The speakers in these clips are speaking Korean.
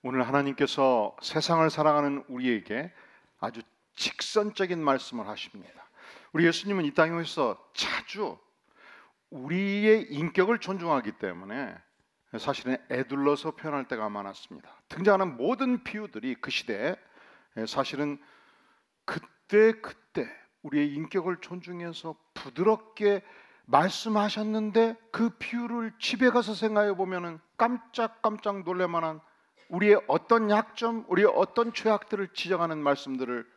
오늘 하나님께서 세상을 살아가는 우리에게 아주 직선적인 말씀을 하십니다. 우리 예수님은 이 땅에 오셔서 자주 우리의 인격을 존중하기 때문에 사실은 에둘러서 표현할 때가 많았습니다. 등장하는 모든 비유들이 그 시대에 사실은 그때 우리의 인격을 존중해서 부드럽게 말씀하셨는데, 그 비유를 집에 가서 생각해 보면은 깜짝 놀랄만한 우리의 어떤 약점, 우리의 어떤 죄악들을 지적하는 말씀들을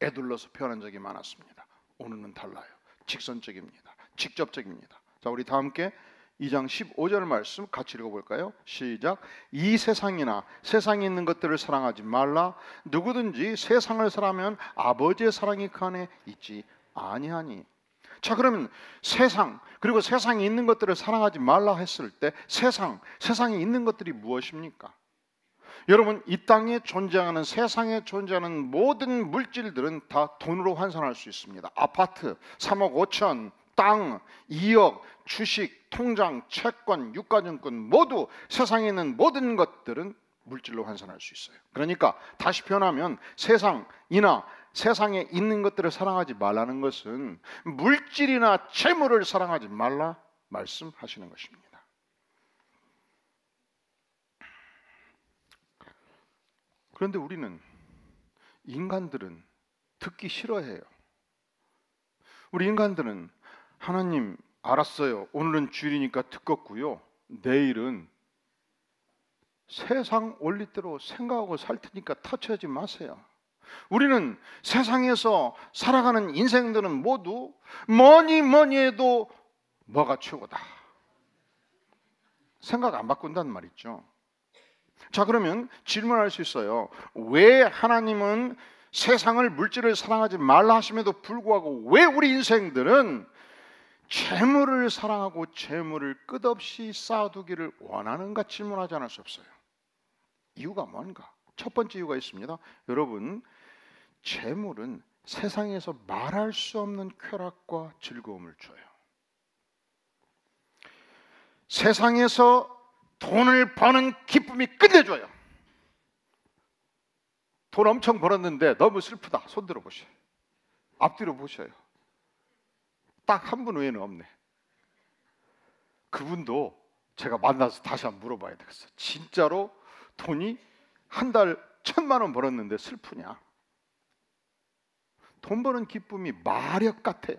에둘러서 표현한 적이 많았습니다. 오늘은 달라요. 직선적입니다. 직접적입니다. 자, 우리 다 함께 2장 15절 말씀 같이 읽어볼까요? 시작. 이 세상이나 세상에 있는 것들을 사랑하지 말라. 누구든지 세상을 사랑하면 아버지의 사랑이 그 안에 있지 아니하니. 자, 그러면 세상, 그리고 세상에 있는 것들을 사랑하지 말라 했을 때 세상에 있는 것들이 무엇입니까? 여러분, 이 땅에 존재하는, 세상에 존재하는 모든 물질들은 다 돈으로 환산할 수 있습니다. 아파트 3억 5천, 땅 2억, 주식, 통장, 채권, 유가증권, 모두 세상에 있는 모든 것들은 물질로 환산할 수 있어요. 그러니까 다시 표현하면 세상이나 세상에 있는 것들을 사랑하지 말라는 것은 물질이나 재물을 사랑하지 말라 말씀하시는 것입니다. 그런데 인간들은 듣기 싫어해요. 우리 인간들은 하나님 알았어요, 오늘은 주일이니까 듣겠고요, 내일은 세상 원리대로 생각하고 살 테니까 터치하지 마세요. 우리는 세상에서 살아가는 인생들은 모두 뭐니 해도 뭐가 최고다 생각 안 바꾼다는 말이죠. 자, 그러면 질문할 수 있어요. 왜 하나님은 세상을, 물질을 사랑하지 말라 하심에도 불구하고 왜 우리 인생들은 재물을 사랑하고 재물을 끝없이 쌓아두기를 원하는가 질문하지 않을 수 없어요. 이유가 뭔가? 첫 번째 이유가 있습니다. 여러분, 재물은 세상에서 말할 수 없는 쾌락과 즐거움을 줘요. 세상에서 돈을 버는 기쁨이 끝내줘요. 돈 엄청 벌었는데 너무 슬프다. 손 들어보셔요. 앞뒤로 보셔요. 딱 한 분 외에는 없네. 그분도 제가 만나서 다시 한번 물어봐야 되겠어. 진짜로 돈이 한 달 1,000만 원 벌었는데 슬프냐? 돈 버는 기쁨이 마력 같아요.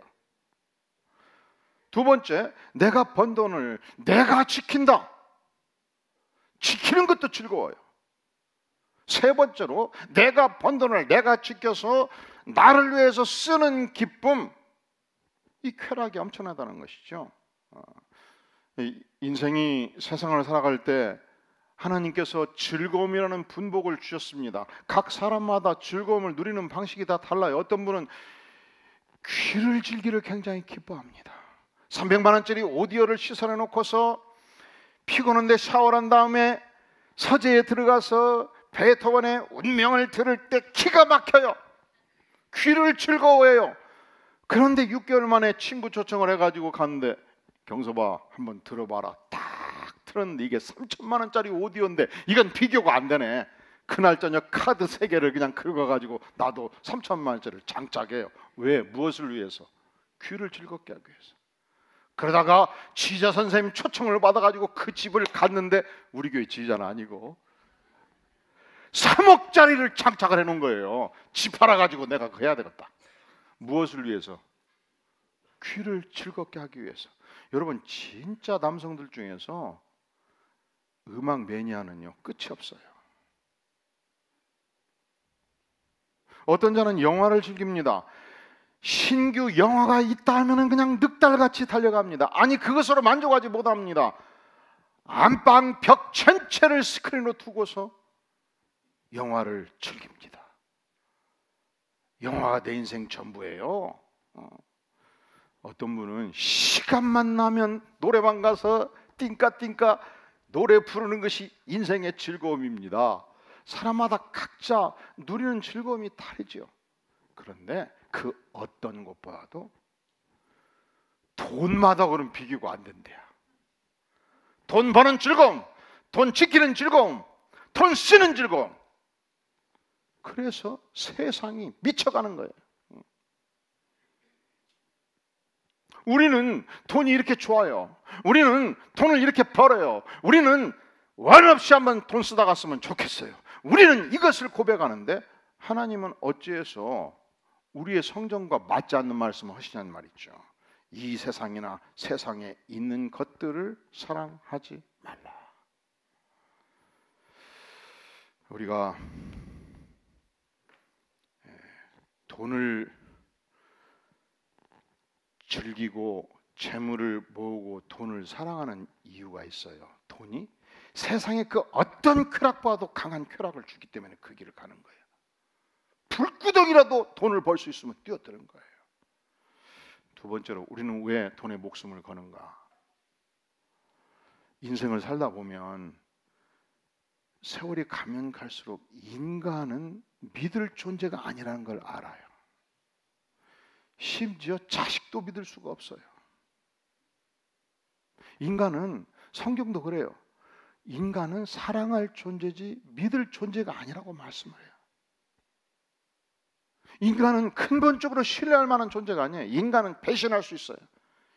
두 번째, 내가 번 돈을 내가 지킨다. 지키는 것도 즐거워요. 세 번째로, 내가 번 돈을 내가 지켜서 나를 위해서 쓰는 기쁨, 이 쾌락이 엄청나다는 것이죠. 인생이 세상을 살아갈 때 하나님께서 즐거움이라는 분복을 주셨습니다. 각 사람마다 즐거움을 누리는 방식이 다 달라요. 어떤 분은 귀를 즐기를 굉장히 기뻐합니다. 300만 원짜리 오디오를 시선해 놓고서 피곤한데 샤워를 한 다음에 서재에 들어가서 베토벤의 운명을 들을 때 기가 막혀요. 귀를 즐거워해요. 그런데 6개월 만에 친구 초청을 해가지고 갔는데, 경서봐 한번 들어봐라. 딱 틀었는데 이게 3천만 원짜리 오디오인데 이건 비교가 안 되네. 그날 저녁 카드 3개를 그냥 긁어가지고 나도 3천만 원짜리를 장착해요. 왜? 무엇을 위해서? 귀를 즐겁게 하기 위해서. 그러다가 지휘자 선생님 초청을 받아가지고 그 집을 갔는데, 우리 교회 지휘자는 아니고 3억짜리를 장착을 해놓은 거예요. 집 팔아가지고 내가 그거 해야 되겠다. 무엇을 위해서? 귀를 즐겁게 하기 위해서. 여러분, 진짜 남성들 중에서 음악 매니아는요 끝이 없어요. 어떤 자는 영화를 즐깁니다. 신규 영화가 있다 하면 그냥 늑달같이 달려갑니다. 아니, 그것으로 만족하지 못합니다. 안방 벽 전체를 스크린으로 두고서 영화를 즐깁니다. 영화가 내 인생 전부예요. 어떤 분은 시간만 나면 노래방 가서 띵까띵까 노래 부르는 것이 인생의 즐거움입니다. 사람마다 각자 누리는 즐거움이 다르죠. 그런데 그 어떤 것보다도 돈마다 그런 비교가 안 된대요. 돈 버는 즐거움, 돈 지키는 즐거움, 돈 쓰는 즐거움. 그래서 세상이 미쳐가는 거예요. 우리는 돈이 이렇게 좋아요. 우리는 돈을 이렇게 벌어요. 우리는 원 없이 한번 돈 쓰다 갔으면 좋겠어요. 우리는 이것을 고백하는데 하나님은 어찌해서 우리의 성정과 맞지 않는 말씀을 하시냐는 말이죠. 이 세상이나 세상에 있는 것들을 사랑하지 말라. 우리가 돈을 즐기고 재물을 모으고 돈을 사랑하는 이유가 있어요. 돈이 세상의 그 어떤 쾌락보다도 강한 쾌락을 주기 때문에 그 길을 가는 거예요. 불구덩이라도 돈을 벌 수 있으면 뛰어드는 거예요. 두 번째로, 우리는 왜 돈에 목숨을 거는가? 인생을 살다 보면 세월이 가면 갈수록 인간은 믿을 존재가 아니라는 걸 알아요. 심지어 자식도 믿을 수가 없어요. 인간은, 성경도 그래요. 인간은 사랑할 존재지 믿을 존재가 아니라고 말씀을 해요. 인간은 근본적으로 신뢰할 만한 존재가 아니에요. 인간은 배신할 수 있어요.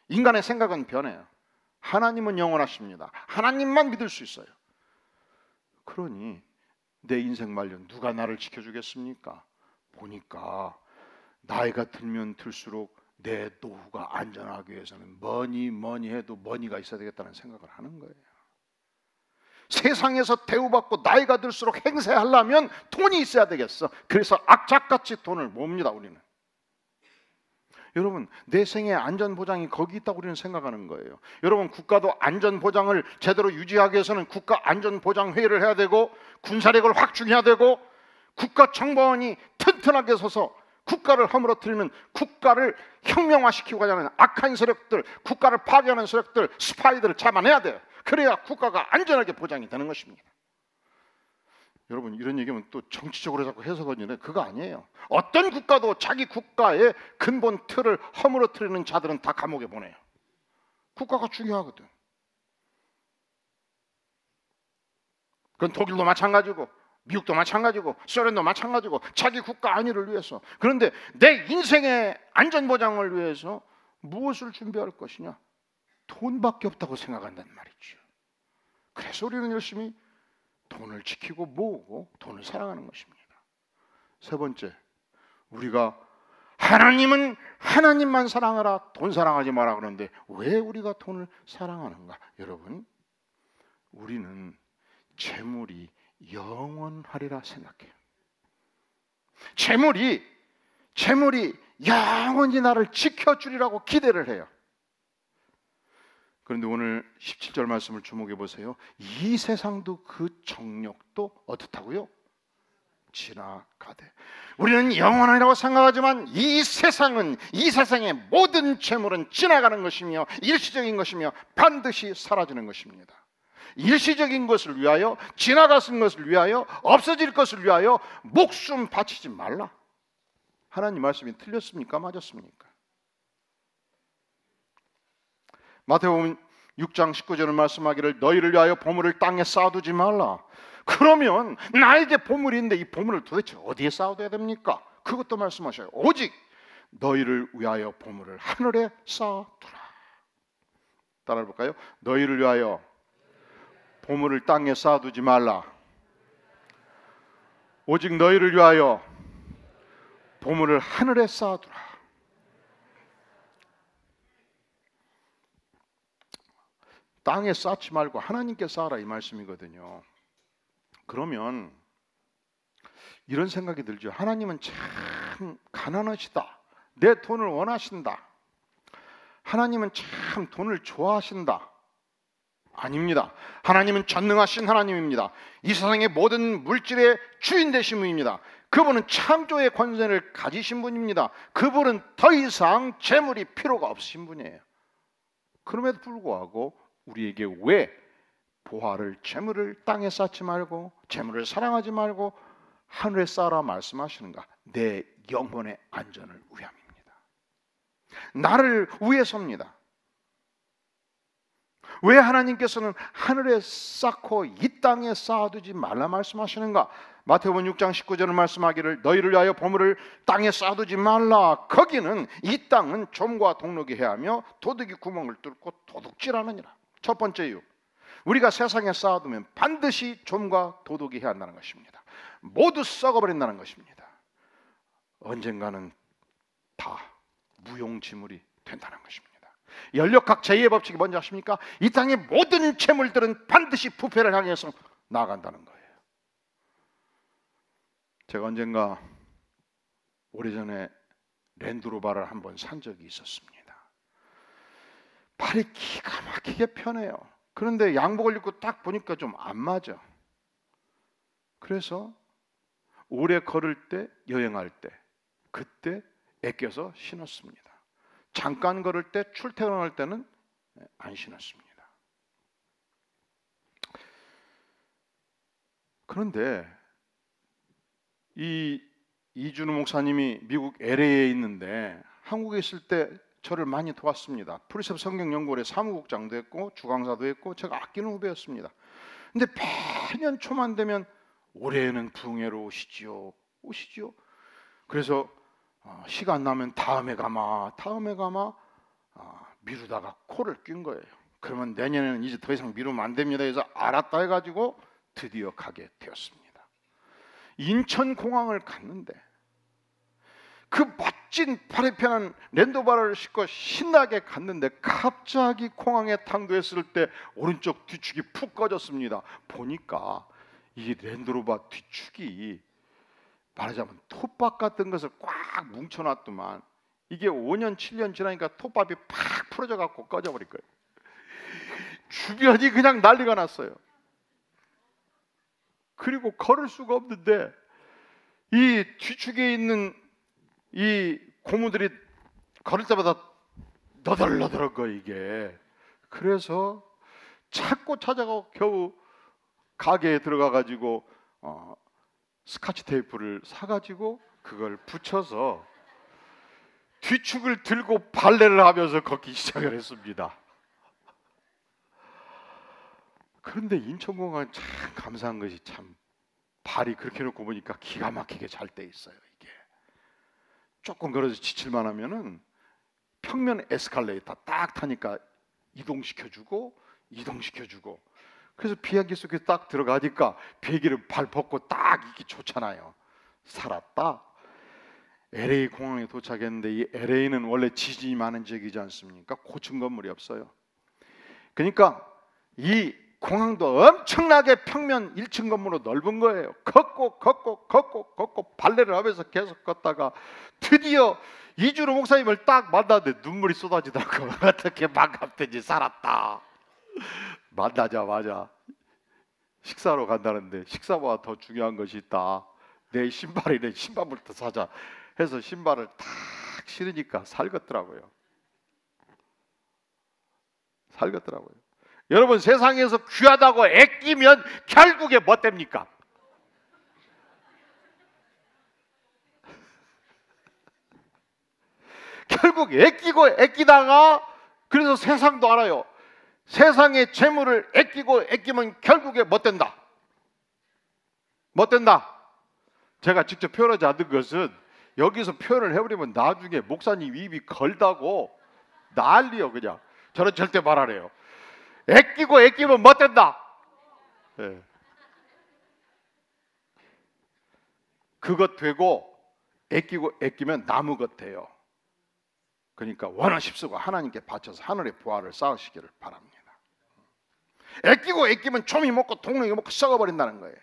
인간의 생각은 변해요. 하나님은 영원하십니다. 하나님만 믿을 수 있어요. 그러니 내 인생 말년 누가 나를 지켜주겠습니까? 보니까 나이가 들면 들수록 내 노후가 안전하기 위해서는 뭐니 해도 머니가 있어야 되겠다는 생각을 하는 거예요. 세상에서 대우받고 나이가 들수록 행세하려면 돈이 있어야 되겠어. 그래서 악착같이 돈을 모읍니다, 우리는. 여러분, 내 생의 안전보장이 거기 있다고 우리는 생각하는 거예요. 여러분, 국가도 안전보장을 제대로 유지하기 위해서는 국가안전보장회의를 해야 되고, 군사력을 확충해야 되고, 국가정보원이 튼튼하게 서서 국가를 허물어뜨리는, 국가를 혁명화시키고자 하는 악한 세력들, 국가를 파괴하는 세력들, 스파이들을 잡아내야 돼요. 그래야 국가가 안전하게 보장이 되는 것입니다. 여러분, 이런 얘기하면 또 정치적으로 자꾸 해석하는데 그거 아니에요. 어떤 국가도 자기 국가의 근본 틀을 허물어뜨리는 자들은 다 감옥에 보내요. 국가가 중요하거든. 그건 독일도 마찬가지고 미국도 마찬가지고 소련도 마찬가지고 자기 국가 안위를 위해서. 그런데 내 인생의 안전보장을 위해서 무엇을 준비할 것이냐? 돈밖에 없다고 생각한단 말이죠. 그래서 우리는 열심히 돈을 지키고 모으고 돈을 사랑하는 것입니다. 세 번째, 우리가 하나님은 하나님만 사랑하라, 돈 사랑하지 마라 그러는데 왜 우리가 돈을 사랑하는가? 여러분, 우리는 재물이 영원하리라 생각해요. 재물이 영원히 나를 지켜주리라고 기대를 해요. 그런데 오늘 17절 말씀을 주목해 보세요. 이 세상도 그 정욕도 어떻다고요? 지나가되. 우리는 영원하리라고 생각하지만 이 세상의 모든 재물은 지나가는 것이며 일시적인 것이며 반드시 사라지는 것입니다. 일시적인 것을 위하여, 지나가는 것을 위하여, 없어질 것을 위하여 목숨 바치지 말라. 하나님 말씀이 틀렸습니까? 맞았습니까? 마태복음 6장 19절은 말씀하기를 너희를 위하여 보물을 땅에 쌓아두지 말라. 그러면 나에게 보물이 있는데 이 보물을 도대체 어디에 쌓아둬야 됩니까? 그것도 말씀하셔요. 오직 너희를 위하여 보물을 하늘에 쌓아두라. 따라해 볼까요? 너희를 위하여 보물을 땅에 쌓아두지 말라. 오직 너희를 위하여 보물을 하늘에 쌓아두라. 땅에 쌓지 말고 하나님께 쌓아라, 이 말씀이거든요. 그러면 이런 생각이 들죠. 하나님은 참 가난하시다. 내 돈을 원하신다. 하나님은 참 돈을 좋아하신다. 아닙니다. 하나님은 전능하신 하나님입니다. 이 세상의 모든 물질의 주인 되신 분입니다. 그분은 창조의 권세를 가지신 분입니다. 그분은 더 이상 재물이 필요가 없으신 분이에요. 그럼에도 불구하고 우리에게 왜 보화를, 재물을 땅에 쌓지 말고 재물을 사랑하지 말고 하늘에 쌓아라 말씀하시는가? 내 영혼의 안전을 위함입니다. 나를 위해서입니다. 왜 하나님께서는 하늘에 쌓고 이 땅에 쌓아두지 말라 말씀하시는가? 마태복음 6장 19절을 말씀하기를 너희를 위하여 보물을 땅에 쌓아두지 말라. 거기는 이 땅은 좀과 동록이 해하며 도둑이 구멍을 뚫고 도둑질하느니라. 첫 번째 이유, 우리가 세상에 쌓아두면 반드시 좀과 도둑이 해한다는 것입니다. 모두 썩어버린다는 것입니다. 언젠가는 다 무용지물이 된다는 것입니다. 연력학 제2의 법칙이 뭔지 아십니까? 이 땅의 모든 재물들은 반드시 부패를 향해서 나아간다는 거예요. 제가 언젠가 오래전에 랜드로버를 한번 산 적이 있었습니다. 발이 기가 막히게 편해요. 그런데 양복을 입고 딱 보니까 좀 안 맞아. 그래서 오래 걸을 때, 여행할 때 그때 아껴서 신었습니다. 잠깐 걸을 때, 출퇴근할 때는 안 신었습니다. 그런데 이 이준우 목사님이 미국 LA에 있는데 한국에 있을 때 저를 많이 도왔습니다. 프리셉 성경연구원의 사무국장도 했고 주강사도 했고 제가 아끼는 후배였습니다. 근데 매년 초만 되면 올해는 부흥회로 오시지요. 그래서 시간 나면 다음에 가마 미루다가 코를 낀 거예요. 그러면 내년에는 이제 더 이상 미루면 안 됩니다 해서 알았다 해가지고 드디어 가게 되었습니다. 인천공항을 갔는데 그 멋진 발이 편한 랜드로버를 싣고 신나게 갔는데 갑자기 공항에 당도했을 때 오른쪽 뒤축이 푹 꺼졌습니다. 보니까 이 랜드로버 뒤축이 말하자면 톱밥 같은 것을 꽉 뭉쳐놨더만 이게 5년 7년 지나니까 톱밥이 팍 풀어져 갖고 꺼져버릴 거예요. 주변이 그냥 난리가 났어요. 그리고 걸을 수가 없는데 이 뒤축에 있는 이 고무들이 걸을 때마다 너덜너덜한 거 이게. 그래서 찾고 찾아가고 겨우 가게에 들어가 가지고 스카치 테이프를 사가지고 그걸 붙여서 뒤축을 들고 발레를 하면서 걷기 시작을 했습니다. 그런데 인천공항은 참 감사한 것이 참 발이 그렇게 놓고 보니까 기가 막히게 잘 돼 있어요. 이게 조금 걸어서 지칠만 하면은 평면 에스컬레이터 딱 타니까 이동시켜주고 그래서 비행기 속에 딱 들어가니까 비행기를 발 벗고 딱 있기 좋잖아요. 살았다. LA 공항에 도착했는데 이 LA는 원래 지진이 많은 지역이지 않습니까? 고층 건물이 없어요. 그러니까 이 공항도 엄청나게 평면 1층 건물로 넓은 거예요. 걷고 발레를 하면서 계속 걷다가 드디어 이준호 목사님을 딱 만났는데 눈물이 쏟아지더라고. 어떻게 반갑든지 살았다. 만나자마자 식사로 간다는데 식사보다 더 중요한 것이 있다. 내 신발이네. 신발부터 사자 해서 신발을 탁 신으니까 살겠더라고요. 여러분, 세상에서 귀하다고 애끼면 결국에 뭐 됩니까? 결국 애끼다가 그래서 세상도 알아요. 세상의 재물을 애끼면 결국에 못 된다. 제가 직접 표현하지 않은 것은 여기서 표현을 해버리면 나중에 목사님 입이 걸다고 난리요. 그냥 저는 절대 말 안 해요. 애끼면 못 된다. 네. 그것 되고 애끼면 나무 같아요. 그러니까 원하십수고 하나님께 바쳐서 하늘의 보화를 쌓으시기를 바랍니다. 애끼면 초미 먹고 동력이 먹고 썩어버린다는 거예요.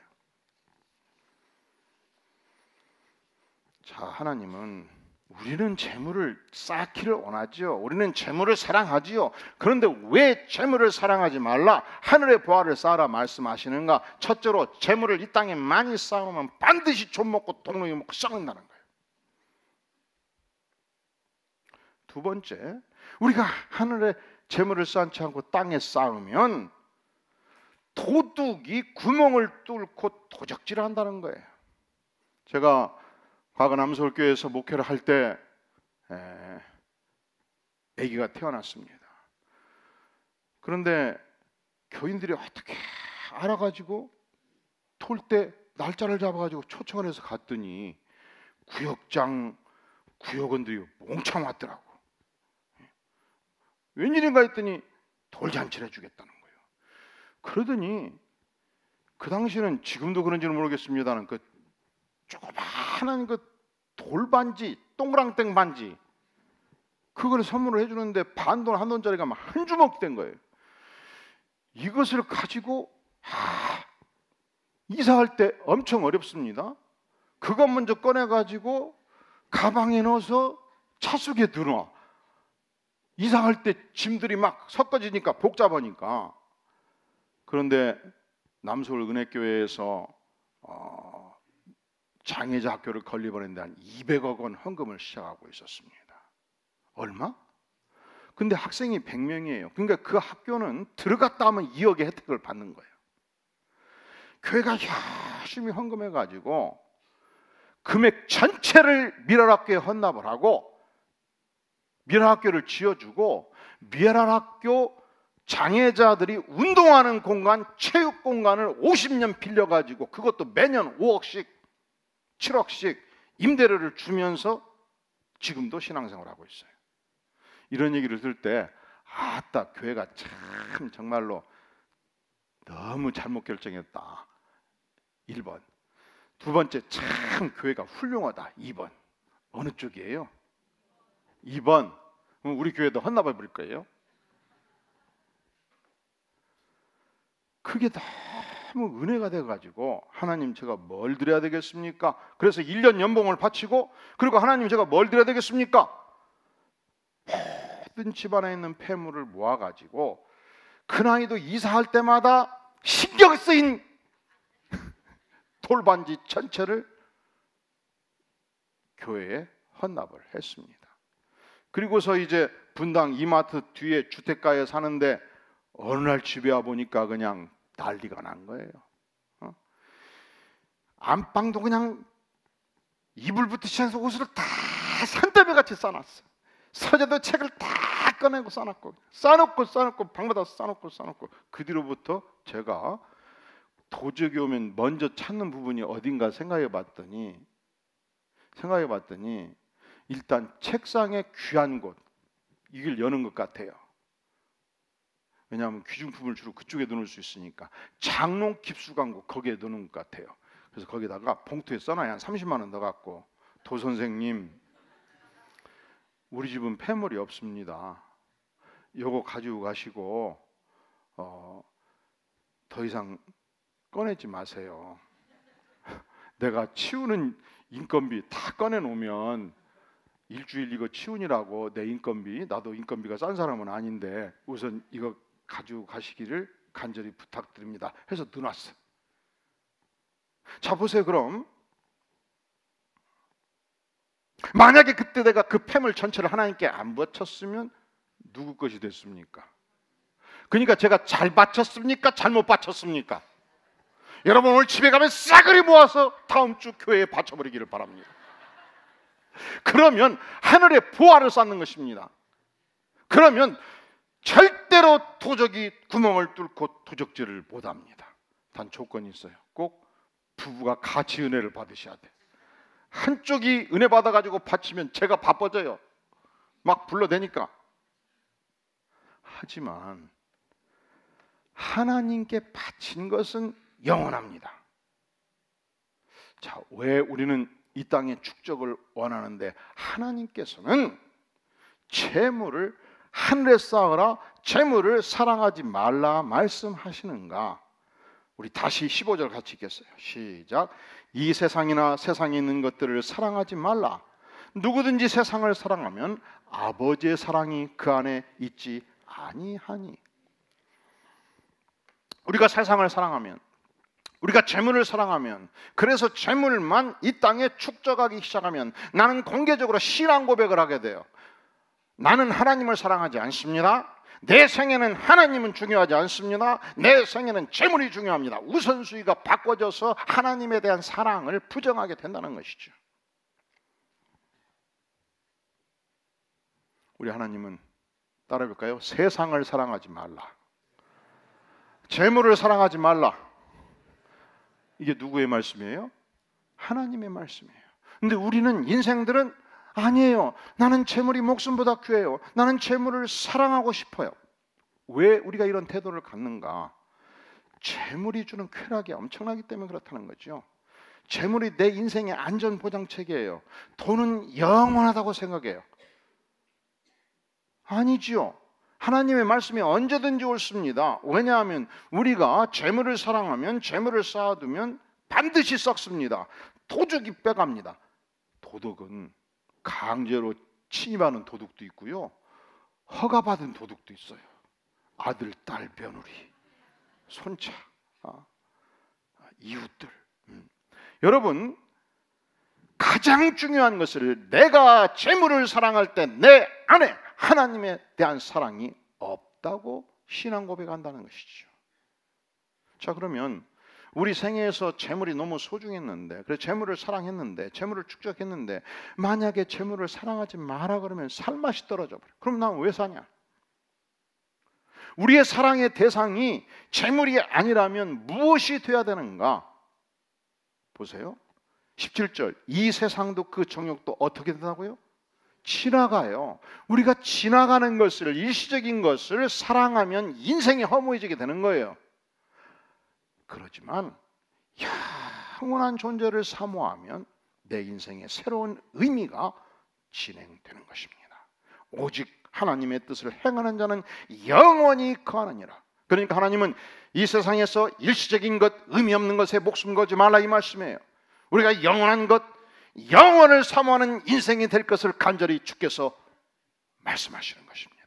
자, 하나님은 우리는 재물을 쌓기를 원하지요. 우리는 재물을 사랑하지요. 그런데 왜 재물을 사랑하지 말라? 하늘의 보화를 쌓아라 말씀하시는가? 첫째로 재물을 이 땅에 많이 쌓으면 반드시 좀 먹고 동력이 먹고 썩는다는 거예요. 두 번째, 우리가 하늘에 재물을 쌓지 않고 땅에 쌓으면 도둑이 구멍을 뚫고 도적질을 한다는 거예요. 제가 과거 남서울교회에서 목회를 할 때 아기가 태어났습니다. 그런데 교인들이 어떻게 알아가지고 돌 때 날짜를 잡아가지고 초청을 해서 갔더니 구역장, 구역원들이 몽창 왔더라고. 웬일인가 했더니 돌잔치를 해주겠다는 거예요. 그러더니 그 당시에는 지금도 그런지는 모르겠습니다는 그 조그마한 그 돌반지, 동그랑땡 반지, 그걸 선물을 해주는데 반돈 한 돈짜리가 막 한 주먹 된 거예요. 이것을 가지고 이사할 때 엄청 어렵습니다. 그것 먼저 꺼내가지고 가방에 넣어서 차 속에 들어와. 이사할 때 짐들이 막 섞어지니까 복잡하니까. 그런데 남서울 은혜교회에서 장애자 학교를 건립하는데 한 200억 원 헌금을 시작하고 있었습니다. 얼마? 근데 학생이 100명이에요. 그러니까 그 학교는 들어갔다 하면 2억의 혜택을 받는 거예요. 교회가 열심히 헌금해가지고 금액 전체를 미랄학교에 헌납을 하고 미랄학교를 지어주고 미랄학교 장애자들이 운동하는 공간, 체육 공간을 50년 빌려가지고 그것도 매년 5억씩, 7억씩 임대료를 주면서 지금도 신앙생활을 하고 있어요. 이런 얘기를 들을 때 아따, 교회가 참 정말로 너무 잘못 결정했다. 1번. 두 번째, 참 교회가 훌륭하다. 2번. 어느 쪽이에요? 2번. 그럼 우리 교회도 헌납해 버릴 거예요. 그게 너무 은혜가 돼가지고 하나님 제가 뭘 드려야 되겠습니까? 그래서 1년 연봉을 바치고, 그리고 하나님 제가 뭘 드려야 되겠습니까? 모든 집안에 있는 폐물을 모아가지고 그 나이도 이사할 때마다 신경 쓰인 돌반지 전체를 교회에 헌납을 했습니다. 그리고서 이제 분당 이마트 뒤에 주택가에 사는데 어느 날 집에 와 보니까 그냥 난리가 난 거예요. 안방도 그냥 이불부터 시작해서 옷을 다 산더미 같이 싸놨어. 서재도 책을 다 꺼내고 싸놓고 방마다 싸놓고 그 뒤로부터 제가 도적이 오면 먼저 찾는 부분이 어딘가 생각해 봤더니 일단 책상의 귀한 곳, 이걸 여는 것 같아요. 왜냐하면 귀중품을 주로 그쪽에 넣을 수 있으니까. 장롱 깁수광고 거기에 넣는 것 같아요. 그래서 거기다가 봉투에 써놔야 한 30만 원 넣어갖고, 도 선생님 우리 집은 폐물이 없습니다. 요거 가지고 가시고 더 이상 꺼내지 마세요. 내가 치우는 인건비 다 꺼내놓으면 일주일 이거 치우느라고 내 인건비, 나도 인건비가 싼 사람은 아닌데 우선 이거 가지고 가시기를 간절히 부탁드립니다 해서 넣어놨어. 자 보세요. 그럼 만약에 그때 내가 그 폐물 전체를 하나님께 안 바쳤으면 누구 것이 됐습니까? 그러니까 제가 잘 바쳤습니까? 잘못 바쳤습니까? 여러분 오늘 집에 가면 싸그리 모아서 다음 주 교회에 바쳐버리기를 바랍니다. 그러면 하늘의 보화를 쌓는 것입니다. 그러면 절대로 도적이 구멍을 뚫고 도적질을 못합니다. 단 조건이 있어요. 꼭 부부가 같이 은혜를 받으셔야 돼. 한쪽이 은혜 받아가지고 바치면 제가 바빠져요. 막 불러대니까. 하지만 하나님께 바친 것은 영원합니다. 자, 왜 우리는 이 땅의 축적을 원하는데 하나님께서는 재물을 하늘에 쌓으라, 재물을 사랑하지 말라 말씀하시는가? 우리 다시 15절 같이 읽겠어요. 시작. 이 세상이나 세상에 있는 것들을 사랑하지 말라. 누구든지 세상을 사랑하면 아버지의 사랑이 그 안에 있지 아니하니. 우리가 세상을 사랑하면, 우리가 재물을 사랑하면, 그래서 재물만 이 땅에 축적하기 시작하면 나는 공개적으로 신앙 고백을 하게 돼요. 나는 하나님을 사랑하지 않습니다. 내 생에는 하나님은 중요하지 않습니다. 내 생에는 재물이 중요합니다. 우선순위가 바꿔져서 하나님에 대한 사랑을 부정하게 된다는 것이죠. 우리 하나님은 따라해볼까요? 세상을 사랑하지 말라. 재물을 사랑하지 말라. 이게 누구의 말씀이에요? 하나님의 말씀이에요. 근데 우리는 인생들은 아니에요. 나는 재물이 목숨보다 귀해요. 나는 재물을 사랑하고 싶어요. 왜 우리가 이런 태도를 갖는가? 재물이 주는 쾌락이 엄청나기 때문에 그렇다는 거죠. 재물이 내 인생의 안전 보장 체계예요. 돈은 영원하다고 생각해요. 아니지요. 하나님의 말씀이 언제든지 옳습니다. 왜냐하면 우리가 재물을 사랑하면, 재물을 쌓아두면 반드시 썩습니다. 도둑이 빼갑니다. 도둑은 강제로 침입하는 도둑도 있고요, 허가받은 도둑도 있어요. 아들, 딸, 며느리, 손자, 이웃들. 여러분, 가장 중요한 것을, 내가 재물을 사랑할 때 내 안에 하나님에 대한 사랑이 없다고 신앙 고백한다는 것이죠. 자, 그러면 우리 생애에서 재물이 너무 소중했는데, 그래서 재물을 사랑했는데, 재물을 축적했는데, 만약에 재물을 사랑하지 마라 그러면 살맛이 떨어져 버려. 그럼 난 왜 사냐? 우리의 사랑의 대상이 재물이 아니라면 무엇이 돼야 되는가? 보세요. 17절, 이 세상도 그 정욕도 어떻게 된다고요? 지나가요. 우리가 지나가는 것을, 일시적인 것을 사랑하면 인생이 허무해지게 되는 거예요. 그렇지만 영원한 존재를 사모하면 내 인생의 새로운 의미가 진행되는 것입니다. 오직 하나님의 뜻을 행하는 자는 영원히 거하느니라. 그러니까 하나님은 이 세상에서 일시적인 것, 의미 없는 것에 목숨 걸지 말라 이 말씀이에요. 우리가 영원한 것, 영원을 사모하는 인생이 될 것을 간절히 주께서 말씀하시는 것입니다.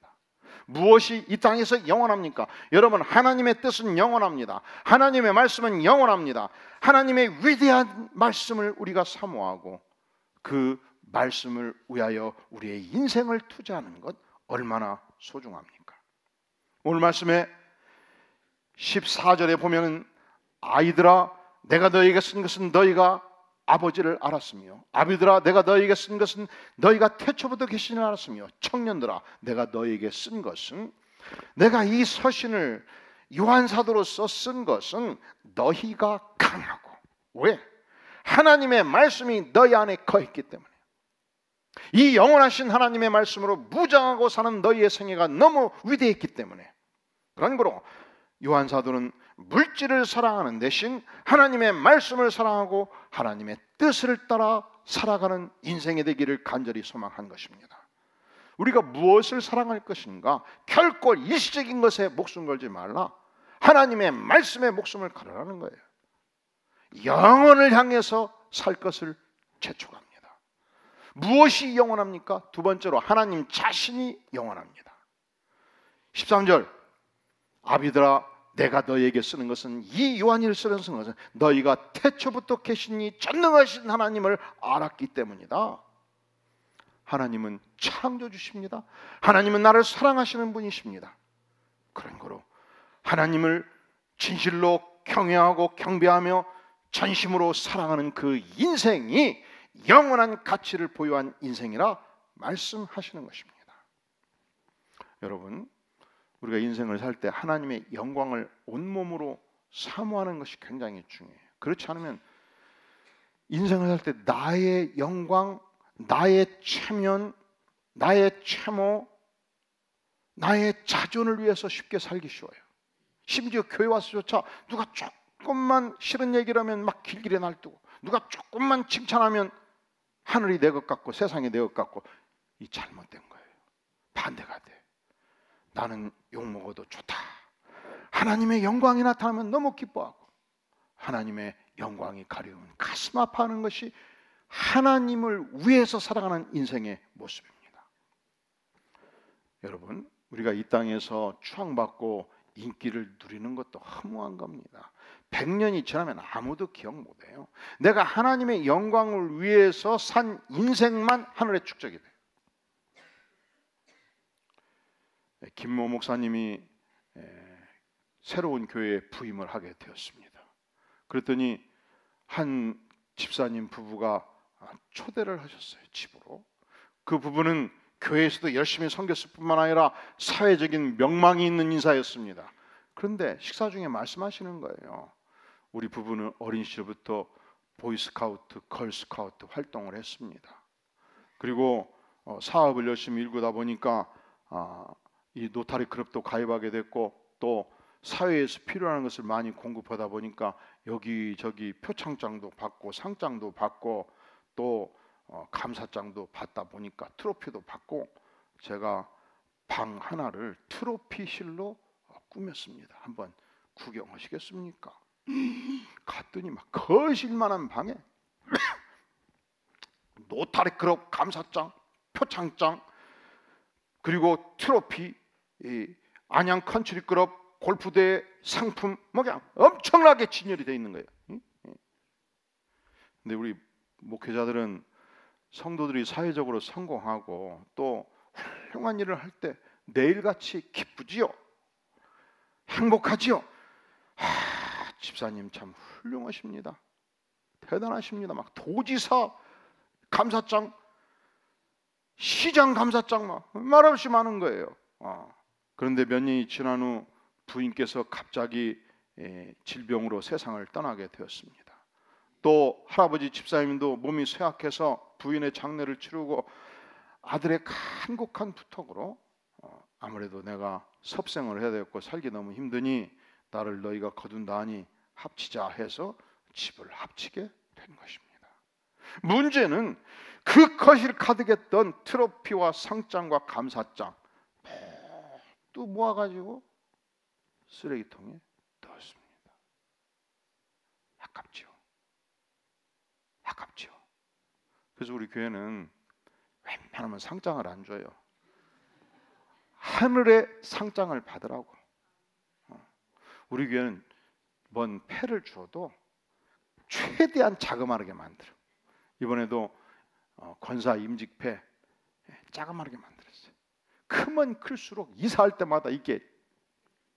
무엇이 이 땅에서 영원합니까? 여러분, 하나님의 뜻은 영원합니다. 하나님의 말씀은 영원합니다. 하나님의 위대한 말씀을 우리가 사모하고 그 말씀을 위하여 우리의 인생을 투자하는 것 얼마나 소중합니까? 오늘 말씀에 14절에 보면은, 아이들아 내가 너희에게 쓴 것은 너희가 아버지를 알았으며, 아비들아 내가 너희에게 쓴 것은 너희가 태초부터 계시를 알았으며, 청년들아 내가 너희에게 쓴 것은, 내가 이 서신을 요한 사도로서 쓴 것은 너희가 강하고, 왜? 하나님의 말씀이 너희 안에 거했기 때문에. 이 영원하신 하나님의 말씀으로 무장하고 사는 너희의 생애가 너무 위대했기 때문에. 그런 거로 요한 사도는 물질을 사랑하는 대신 하나님의 말씀을 사랑하고 하나님의 뜻을 따라 살아가는 인생이 되기를 간절히 소망한 것입니다. 우리가 무엇을 사랑할 것인가? 결코 일시적인 것에 목숨 걸지 말라. 하나님의 말씀에 목숨을 걸으라는 거예요. 영원을 향해서 살 것을 재촉합니다. 무엇이 영원합니까? 두 번째로 하나님 자신이 영원합니다. 13절, 아비들아 내가 너희에게 쓰는 것은, 이 요한이를 쓰는 것은 너희가 태초부터 계신 이 전능하신 하나님을 알았기 때문이다. 하나님은 창조주십니다. 하나님은 나를 사랑하시는 분이십니다. 그런 거로 하나님을 진실로 경외하고 경배하며 전심으로 사랑하는 그 인생이 영원한 가치를 보유한 인생이라 말씀하시는 것입니다. 여러분, 우리가 인생을 살 때 하나님의 영광을 온몸으로 사모하는 것이 굉장히 중요해요. 그렇지 않으면 인생을 살 때 나의 영광, 나의 체면, 나의 채모, 나의 자존을 위해서 쉽게 살기 쉬워요. 심지어 교회 와서조차 누가 조금만 싫은 얘기를 하면 막 길길이 날뛰고, 누가 조금만 칭찬하면 하늘이 내 것 같고 세상이 내 것 같고, 이 잘못된 거예요. 반대가 돼. 나는 욕먹어도 좋다. 하나님의 영광이 나타나면 너무 기뻐하고, 하나님의 영광이 가려우면 가슴 아파하는 것이 하나님을 위해서 살아가는 인생의 모습입니다. 여러분, 우리가 이 땅에서 추앙받고 인기를 누리는 것도 허무한 겁니다. 100년이 지나면 아무도 기억 못해요. 내가 하나님의 영광을 위해서 산 인생만 하늘에 축적이 돼요. 김모 목사님이 새로운 교회에 부임을 하게 되었습니다. 그랬더니 한 집사님 부부가 초대를 하셨어요, 집으로. 그 부부는 교회에서도 열심히 섬겼을 뿐만 아니라 사회적인 명망이 있는 인사였습니다. 그런데 식사 중에 말씀하시는 거예요. 우리 부부는 어린 시절부터 보이스카우트, 걸스카우트 활동을 했습니다. 그리고 사업을 열심히 일구다 보니까 이 노타리 클럽도 가입하게 됐고, 또 사회에서 필요한 것을 많이 공급하다 보니까 여기저기 표창장도 받고 상장도 받고 또 감사장도 받다 보니까 트로피도 받고, 제가 방 하나를 트로피실로 꾸몄습니다. 한번 구경하시겠습니까? 갔더니 막 거실만한 방에 노타리 클럽 감사장, 표창장, 그리고 트로피, 안양 컨트리 클럽 골프대회 상품 뭐 그냥 엄청나게 진열이 되어 있는 거예요. 근데 우리 목회자들은 성도들이 사회적으로 성공하고 또 훌륭한 일을 할 때 내일같이 기쁘지요, 행복하지요. 집사님 참 훌륭하십니다, 대단하십니다. 막 도지사 감사장, 시장 감사장 막 말없이 많은 거예요. 그런데 몇 년이 지난 후 부인께서 갑자기 질병으로 세상을 떠나게 되었습니다. 또 할아버지 집사님도 몸이 쇠약해서 부인의 장례를 치르고 아들의 간곡한 부탁으로 아무래도 내가 섭생을 해야 되겠고 살기 너무 힘드니 나를 너희가 거둔다하니 합치자 해서 집을 합치게 된 것입니다. 문제는 그 거실 가득했던 트로피와 상장과 감사장 또 모아가지고 쓰레기통에 넣었습니다. 아깝죠. 아깝죠. 그래서 우리 교회는 웬만하면 상장을 안 줘요. 하늘의 상장을 받으라고. 우리 교회는 뭔 패를 주어도 최대한 자그마하게 만들어. 이번에도 권사 임직패 자그마하게 만들었어요. 크면 클수록 이사할 때마다 이게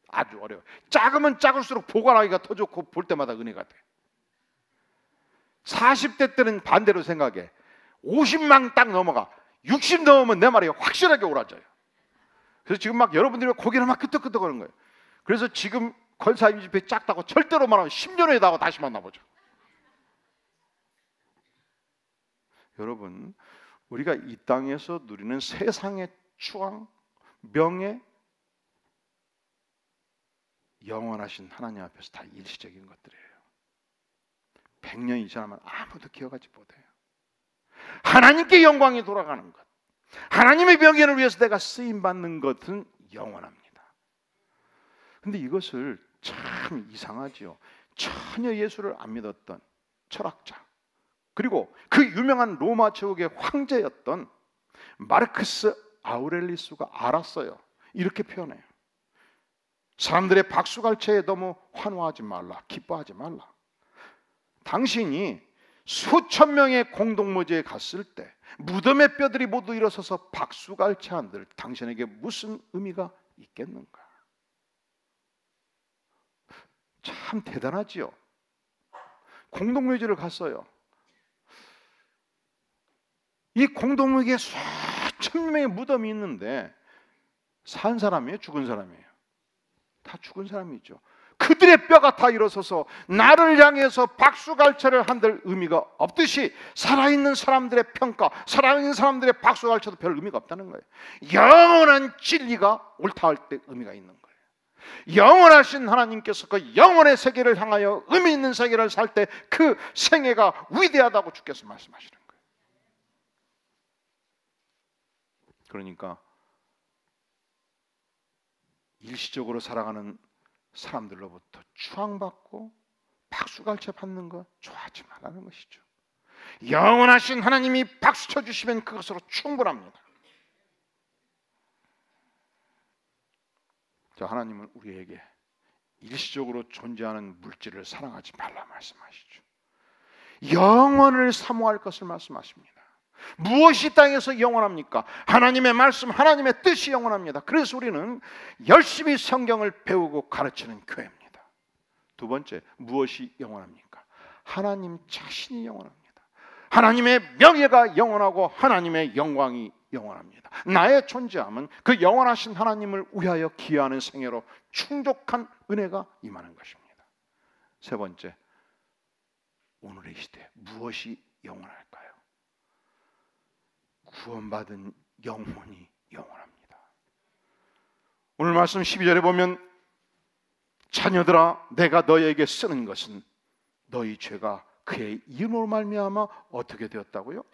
아주 어려워요. 작으면 작을수록 보관하기가 더 좋고 볼 때마다 은혜가 돼. 40대 때는 반대로 생각해. 50만 딱 넘어가 60 넘으면 내 말이 확실하게 오라져요. 그래서 지금 막 여러분들이 고개를 막 끄덕끄덕 하는 거예요. 그래서 지금 권사 임직패 작다고 절대로 말하면 10년 후에 나하고 다시 만나보죠. 여러분, 우리가 이 땅에서 누리는 세상의 추앙, 명예, 영원하신 하나님 앞에서 다 일시적인 것들이에요. 100년이 지나면 아무도 기억하지 못해요. 하나님께 영광이 돌아가는 것, 하나님의 명예를 위해서 내가 쓰임받는 것은 영원합니다. 근데 이것을 참 이상하지요. 전혀 예수를 안 믿었던 철학자, 그리고 그 유명한 로마 제국의 황제였던 마르크스 아우렐리스가 알았어요. 이렇게 표현해요. 사람들의 박수갈채에 너무 환호하지 말라, 기뻐하지 말라. 당신이 수천 명의 공동묘지에 갔을 때 무덤의 뼈들이 모두 일어서서 박수갈채한들 당신에게 무슨 의미가 있겠는가? 참 대단하지요. 공동묘지를 갔어요. 이 공동묘지에 수천 명의 무덤이 있는데 산 사람이에요, 죽은 사람이에요? 다 죽은 사람이죠. 그들의 뼈가 다 일어서서 나를 향해서 박수갈채를 한들 의미가 없듯이 살아있는 사람들의 평가, 살아있는 사람들의 박수갈채도 별 의미가 없다는 거예요. 영원한 진리가 옳다 할 때 의미가 있는 거예요. 영원하신 하나님께서 그 영원의 세계를 향하여 의미 있는 세계를 살 때 그 생애가 위대하다고 주께서 말씀하시는 거예요. 그러니까 일시적으로 살아가는 사람들로부터 추앙받고 박수갈채 받는 거 좋아하지 말라는 것이죠. 영원하신 하나님이 박수 쳐주시면 그것으로 충분합니다. 자, 하나님은 우리에게 일시적으로 존재하는 물질을 사랑하지 말라 말씀하시죠. 영원을 사모할 것을 말씀하십니다. 무엇이 땅에서 영원합니까? 하나님의 말씀, 하나님의 뜻이 영원합니다. 그래서 우리는 열심히 성경을 배우고 가르치는 교회입니다. 두 번째, 무엇이 영원합니까? 하나님 자신이 영원합니다. 하나님의 명예가 영원하고 하나님의 영광이 영원합니다. 나의 존재함은 그 영원하신 하나님을 위하여 기여하는 생애로 충족한 은혜가 임하는 것입니다. 세 번째, 오늘의 시대 무엇이 영원할까요? 구원받은 영혼이 영원합니다. 오늘 말씀 12절에 보면 자녀들아 내가 너희에게 쓰는 것은 너희 죄가 그의 이름으로 말미암아 어떻게 되었다고요?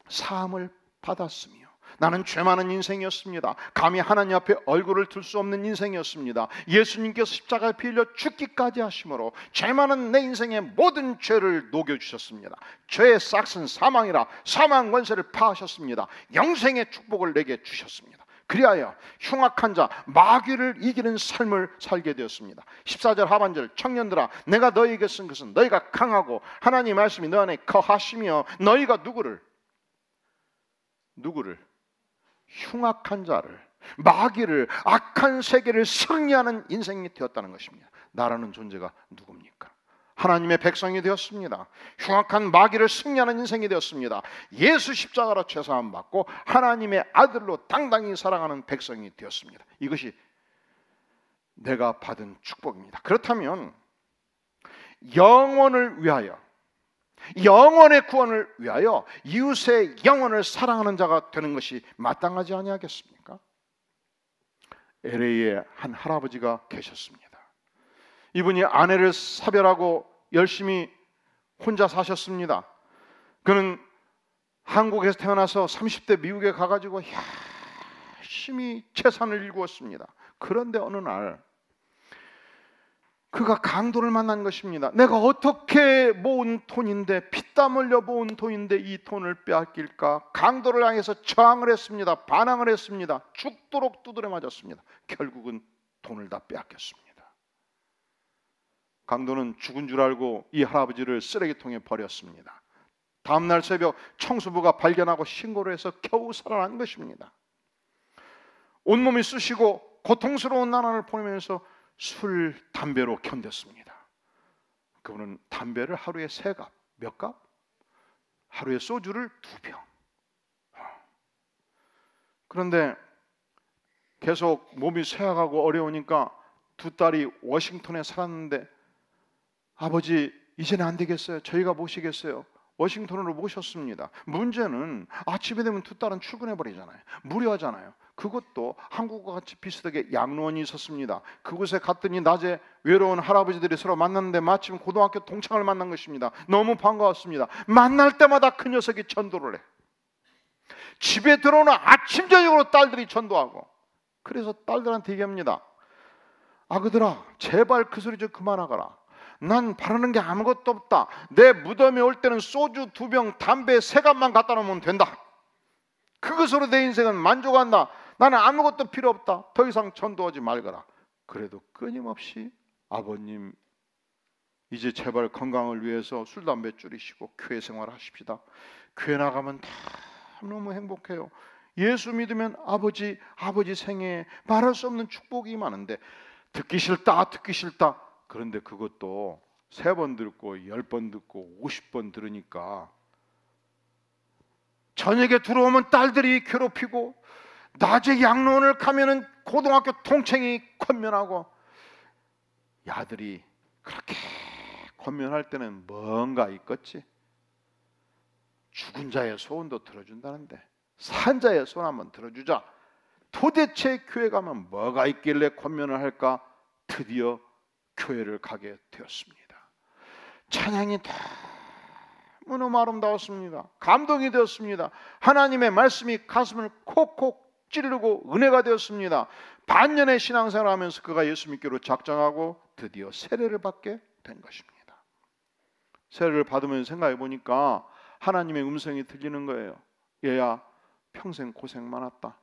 사함을 받았으며. 나는 죄 많은 인생이었습니다. 감히 하나님 앞에 얼굴을 들 수 없는 인생이었습니다. 예수님께서 십자가에 피 흘려 죽기까지 하심으로 죄 많은 내 인생의 모든 죄를 녹여주셨습니다. 죄의 싹은 사망이라 사망 권세를 파하셨습니다. 영생의 축복을 내게 주셨습니다. 그리하여 흉악한 자 마귀를 이기는 삶을 살게 되었습니다. 14절 하반절, 청년들아 내가 너희에게 쓴 것은 너희가 강하고 하나님의 말씀이 너 안에 거하시며 너희가 누구를 흉악한 자를, 마귀를, 악한 세계를 승리하는 인생이 되었다는 것입니다. 나라는 존재가 누굽니까? 하나님의 백성이 되었습니다. 흉악한 마귀를 승리하는 인생이 되었습니다. 예수 십자가로 죄사함 받고 하나님의 아들로 당당히 살아가는 백성이 되었습니다. 이것이 내가 받은 축복입니다. 그렇다면 영혼을 위하여, 영혼의 구원을 위하여 이웃의 영혼을 사랑하는 자가 되는 것이 마땅하지 아니하겠습니까? LA에 한 할아버지가 계셨습니다. 이분이 아내를 사별하고 열심히 혼자 사셨습니다. 그는 한국에서 태어나서 30대 미국에 가가지고 열심히 재산을 일구었습니다. 그런데 어느 날 그가 강도를 만난 것입니다. 내가 어떻게 모은 돈인데, 피땀 흘려 모은 돈인데 이 돈을 빼앗길까? 강도를 향해서 저항을 했습니다. 반항을 했습니다. 죽도록 두드려 맞았습니다. 결국은 돈을 다 빼앗겼습니다. 강도는 죽은 줄 알고 이 할아버지를 쓰레기통에 버렸습니다. 다음날 새벽 청소부가 발견하고 신고를 해서 겨우 살아난 것입니다. 온몸이 쑤시고 고통스러운 나날을 보내면서 술, 담배로 견뎠습니다. 그분은 담배를 하루에 3갑, 몇 갑? 하루에 소주를 2병. 그런데 계속 몸이 쇠약하고 어려우니까 두 딸이 워싱턴에 살았는데 아버지 이제는 안 되겠어요. 저희가 모시겠어요. 워싱턴으로 모셨습니다. 문제는 아침에 되면 두 딸은 출근해 버리잖아요. 무료하잖아요. 그것도 한국과 같이 비슷하게 양로원이 있었습니다. 그곳에 갔더니 낮에 외로운 할아버지들이 서로 만났는데 마침 고등학교 동창을 만난 것입니다. 너무 반가웠습니다. 만날 때마다 그 녀석이 전도를 해. 집에 들어오는 아침 저녁으로 딸들이 전도하고. 그래서 딸들한테 얘기합니다. 아그들아 제발 그 소리 좀 그만하거라. 난 바라는 게 아무것도 없다. 내 무덤에 올 때는 소주 2병, 담배 3갑만 갖다 놓으면 된다. 그것으로 내 인생은 만족한다. 나는 아무것도 필요 없다. 더 이상 전도하지 말거라. 그래도 끊임없이 아버님 이제 제발 건강을 위해서 술, 담배 줄이시고 교회 생활하십시다. 교회 나가면 다 너무 행복해요. 예수 믿으면 아버지 생애에 말할 수 없는 축복이 임하는데 듣기 싫다. 그런데 그것도 3번 듣고 10번 듣고 50번 들으니까 저녁에 들어오면 딸들이 괴롭히고 낮에 양로원을 가면은 고등학교 동창이 권면하고 야들이 그렇게 권면할 때는 뭔가 있겠지. 죽은 자의 소원도 들어준다는데 산 자의 소원 한번 들어주자. 도대체 교회 가면 뭐가 있길래 권면을 할까? 드디어 교회를 가게 되었습니다. 찬양이 너무너무 아름다웠습니다. 감동이 되었습니다. 하나님의 말씀이 가슴을 콕콕 찌르고 은혜가 되었습니다. 반년의 신앙생활을 하면서 그가 예수 믿기로 작정하고 드디어 세례를 받게 된 것입니다. 세례를 받으면서 생각해 보니까 하나님의 음성이 들리는 거예요. 얘야 평생 고생 많았다.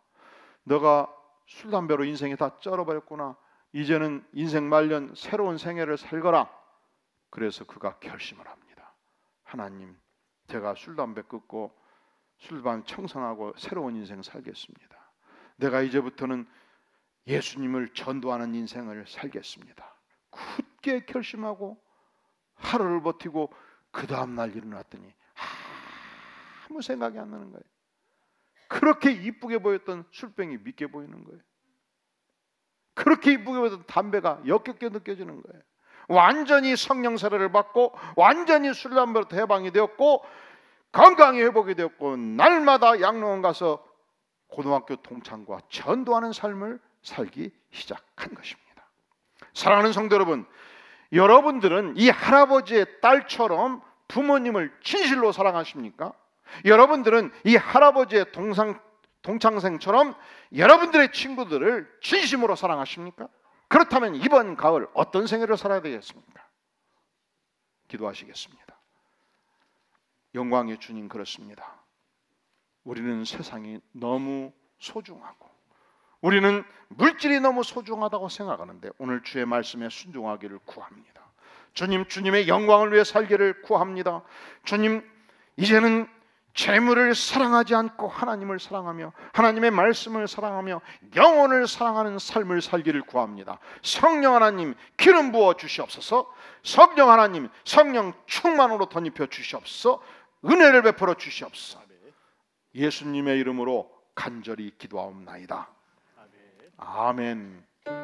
너가 술, 담배로 인생이 다 쩔어버렸구나. 이제는 인생 말년 새로운 생애를 살거라. 그래서 그가 결심을 합니다. 하나님, 제가 술, 담배 끊고 술, 담배 청산하고 새로운 인생 살겠습니다. 내가 이제부터는 예수님을 전도하는 인생을 살겠습니다. 굳게 결심하고 하루를 버티고 그 다음날 일어났더니 아무 생각이 안 나는 거예요. 그렇게 이쁘게 보였던 술병이 믿게 보이는 거예요. 그렇게 이쁘게 보던 담배가 역겹게 느껴지는 거예요. 완전히 성령 세례를 받고 완전히 술 담배로 해방이 되었고 건강이 회복이 되었고 날마다 양로원 가서 고등학교 동창과 전도하는 삶을 살기 시작한 것입니다. 사랑하는 성도 여러분, 여러분들은 이 할아버지의 딸처럼 부모님을 진실로 사랑하십니까? 여러분들은 이 할아버지의 동창생처럼 여러분들의 친구들을 진심으로 사랑하십니까? 그렇다면 이번 가을 어떤 생애를 살아야 되겠습니까? 기도하시겠습니다. 영광의 주님, 그렇습니다. 우리는 세상이 너무 소중하고 우리는 물질이 너무 소중하다고 생각하는데 오늘 주의 말씀에 순종하기를 구합니다. 주님, 주님의 영광을 위해 살기를 구합니다. 주님, 이제는 재물을 사랑하지 않고 하나님을 사랑하며 하나님의 말씀을 사랑하며 영혼을 사랑하는 삶을 살기를 구합니다. 성령 하나님, 기름 부어 주시옵소서. 성령 하나님, 성령 충만으로 덧입혀 주시옵소서. 은혜를 베풀어 주시옵소서. 예수님의 이름으로 간절히 기도하옵나이다. 아멘.